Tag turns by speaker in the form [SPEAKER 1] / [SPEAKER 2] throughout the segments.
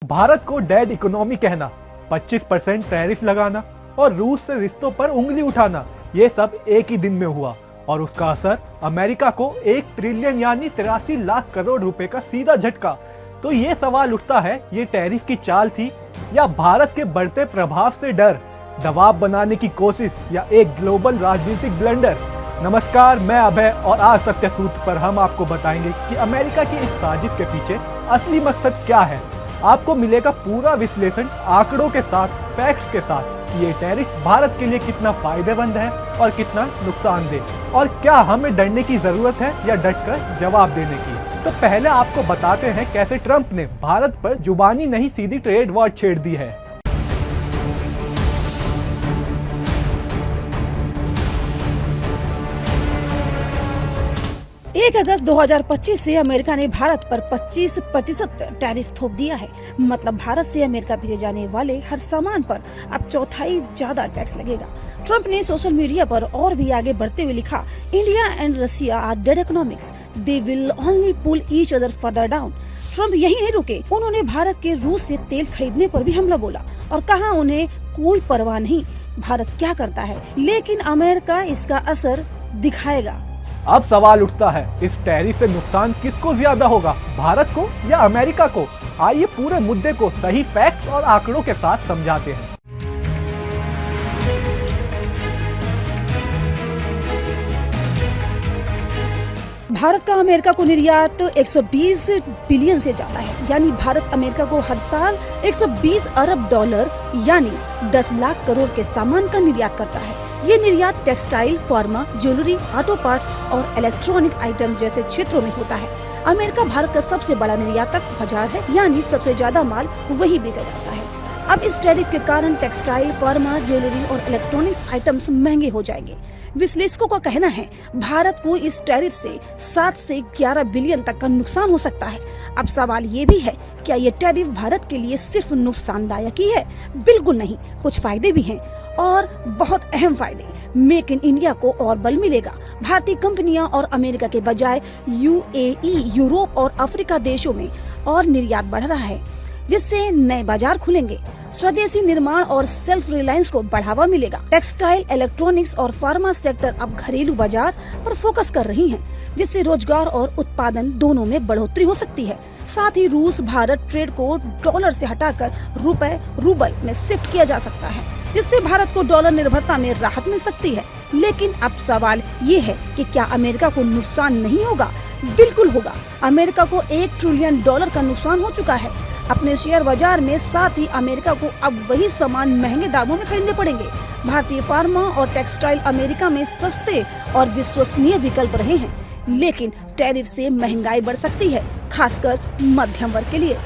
[SPEAKER 1] भारत को dead economy कहना, 25% tariff लगाना और रूस से रिश्तों पर उंगली उठाना, ये सब एक ही दिन में हुआ और उसका असर अमेरिका को 1 ट्रिलियन यानी 83 लाख करोड़ रुपए का सीधा झटका। तो ये सवाल उठता है, ये टैरिफ की चाल थी या भारत के बढ़ते प्रभाव से डर, दबाव बनाने की कोशिश या एक ग्लोबल राजनीतिक ब्लंडर? नमस्कार, मैं अभय और आज सत्य सूत्र पर हम आपको बताएंगे कि अमेरिका की इस साजिश के पीछे असली मकसद क्या है। आपको मिलेगा पूरा विश्लेषण आंकड़ों के साथ, फैक्ट्स के साथ कि ये टैरिफ भारत के लिए कितना फायदेमंद है और कितना नुकसानदेह, और क्या हमें डरने की जरूरत है या डटकर जवाब देने की। तो पहले आपको बताते हैं कैसे ट्रंप ने भारत पर जुबानी नहीं सीधी ट्रेड वॉर छेड़ दी है।
[SPEAKER 2] 1 अगस्त 2025 से अमेरिका ने भारत पर 25% टैरिफ थोप दिया है। मतलब भारत से अमेरिका भेजे जाने वाले हर सामान पर अब 1/4 ज्यादा टैक्स लगेगा। ट्रंप ने सोशल मीडिया पर और भी आगे बढ़ते हुए लिखा, India and Russia are dead economics, they will only pull each other further down. Trump यही नहीं रुके, उन्होंने भारत के रूस से तेल खरीदने पर भी हमला बोला और कहा उन्हें कोई परवाह नहीं भारत क्या करता है, लेकिन अमेरिका इसका असर दिखाएगा।
[SPEAKER 1] अब सवाल उठता है, इस टैरिफ से नुकसान किसको ज्यादा होगा, भारत को या अमेरिका को? आइए पूरे मुद्दे को सही फैक्ट्स और आंकड़ों के साथ समझाते हैं।
[SPEAKER 2] भारत का अमेरिका को निर्यात 120 बिलियन से ज्यादा है, यानी भारत अमेरिका को हर साल 120 अरब डॉलर यानी 10 लाख करोड़ के सामान का निर्यात करता है। ये निर्यात textile, pharma, jewellery, auto parts और इलेक्ट्रॉनिक आइटम्स जैसे क्षेत्रों में होता है। अमेरिका भारत का सबसे बड़ा निर्यातक बाजार है, यानी सबसे ज्यादा माल वही बेचा जाता है। अब इस टैरिफ के कारण टेक्सटाइल, फार्मा, ज्वेलरी और इलेक्ट्रॉनिक्स आइटम्स महंगे हो जाएंगे। विश्लेषकों का कहना है भारत को इस टैरिफ से 7 से 11 बिलियन तक का नुकसान हो सकता है। अब सवाल ये भी है, क्या ये टैरिफ भारत के लिए सिर्फ नुकसानदायक ही है? बिल्कुल नहीं, कुछ फायदे भी हैं और बहुत अहम फायदे। मेक इन इंडिया को और बल मिलेगा। भारतीय कंपनियां और अमेरिका के बजाय UAE, यूरोप और अफ्रीका देशों में और निर्यात बढ़ रहा है, जिससे नए बाजार खुलेंगे। स्वदेशी निर्माण और सेल्फ रिलायंस को बढ़ावा मिलेगा। टेक्सटाइल, इलेक्ट्रॉनिक्स और फार्मा सेक्टर अब घरेलू बाजार पर फोकस कर रही हैं, जिससे रोजगार और उत्पादन दोनों में बढ़ोतरी हो सकती है। साथ ही रूस भारत ट्रेड को डॉलर से हटाकर रुपए रूबल में शिफ्ट किया जा सकता है, जिससे भारत को डॉलर निर्भरता में राहत मिल सकती है। लेकिन अब सवाल ये है कि क्या अमेरिका को नुकसान नहीं होगा? बिल्कुल होगा। अमेरिका को 1 ट्रिलियन डॉलर का नुकसान हो चुका है अपने शेयर बाजार में। साथ ही अमेरिका को अब वही सामान महंगे दामों में खरीदने पड़ेंगे। भारतीय फार्मा और टेक्सटाइल अमेरिका में सस्ते और विश्वसनीय विकल्प रहे हैं, लेकिन टैरिफ से महंगाई बढ़ सकती है, खासकर मध्यम वर्ग के लिए।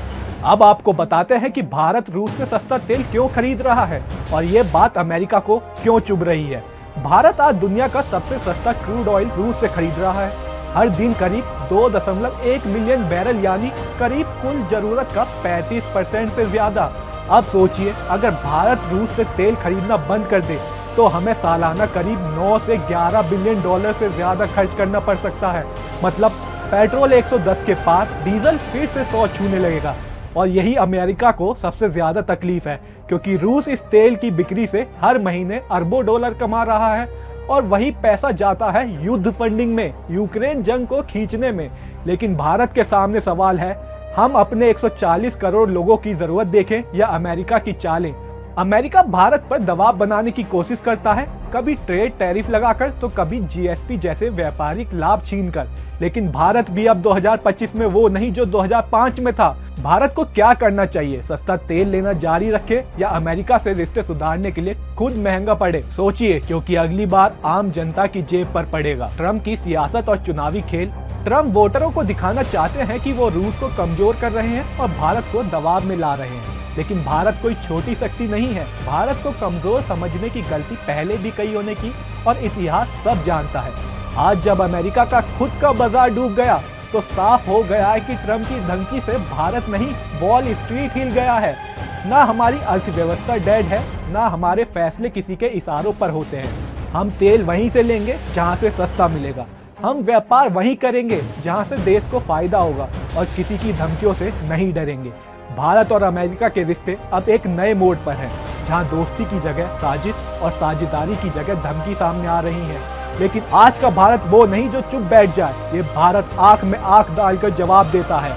[SPEAKER 1] अब आपको बताते हैं कि भारत रूस से सस्ता तेल क्यों खरीद रहा है और ये बात अमेरिका को क्यों चुभ रही है। भारत आज दुनिया का सबसे सस्ता क्रूड ऑयल रूस से खरीद रहा है। हर दिन करीब 2.1 मिलियन बैरल यानी करीब कुल जरूरत का 35% से ज्यादा। अब सोचिए, अगर भारत रूस से तेल खरीदना बंद कर दे तो हमें सालाना करीब 9 से 11 बिलियन डॉलर से ज्यादा खर्च करना पड़ सकता है। मतलब पेट्रोल 110 के पार, डीजल फिर से 100 छूने लगेगा। और यही अमेरिका को सबसे ज्यादा तकलीफ है, क्योंकि रूस इस तेल की बिक्री से हर महीने अरबों डॉलर कमा रहा है और वही पैसा जाता है युद्ध फंडिंग में, यूक्रेन जंग को खींचने में। लेकिन भारत के सामने सवाल है, हम अपने 140 करोड़ लोगों की जरूरत देखें या अमेरिका की चालें। अमेरिका भारत पर दबाव बनाने की कोशिश करता है, कभी ट्रेड टैरिफ लगाकर तो कभी GSP जैसे व्यापारिक लाभ छीनकर। लेकिन भारत भी अब 2025 में वो नहीं जो 2005 में था। भारत को क्या करना चाहिए? सस्ता तेल लेना जारी रखे या अमेरिका से रिश्ते सुधारने के लिए खुद महंगा पड़े? सोचिए, क्योंकि अगली बार आम जनता की जेब पर पड़ेगा। ट्रंप की सियासत और चुनावी खेल। ट्रंप वोटरों को दिखाना चाहते हैं कि वो रूस को कमजोर कर रहे हैं और भारत को दबाव में ला रहे हैं, लेकिन भारत कोई छोटी शक्ति नहीं है। भारत को कमजोर समझने की गलती पहले भी कई होने की और इतिहास सब जानता है। आज जब अमेरिका का खुद का बाजार डूब गया तो साफ हो गया है कि ट्रंप की धमकी से भारत नहीं, वॉल स्ट्रीट हिल गया है। ना हमारी अर्थव्यवस्था डेड है, ना हमारे फैसले किसी के इशारों पर होते हैं। हम तेल वहीं से लेंगे जहां से सस्ता मिलेगा, हम व्यापार वहीं करेंगे जहां से देश को फायदा होगा और किसी की धमकियों से नहीं डरेंगे। भारत और अमेरिका के रिश्ते अब एक नए मोड़ पर हैं, जहां दोस्ती की जगह साजिश और साझेदारी की जगह धमकी सामने आ रही है। लेकिन आज का भारत वो नहीं जो चुप बैठ जाए, ये भारत आंख में आंख डालकर जवाब देता है।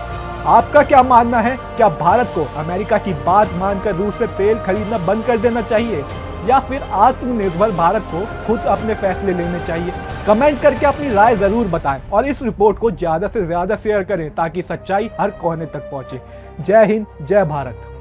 [SPEAKER 1] आपका क्या मानना है? क्या भारत को अमेरिका की बात मानकर रूस से तेल खरीदना बंद कर देना चाहिए, या फिर आत्मनिर्भर भारत को खुद अपने फैसले लेने चाहिए? कमेंट करके अपनी राय जरूर बताएं और इस रिपोर्ट को ज्यादा से ज्यादा शेयर करें ताकि सच्चाई हर कोने तक पहुंचे। जय हिंद, जय भारत।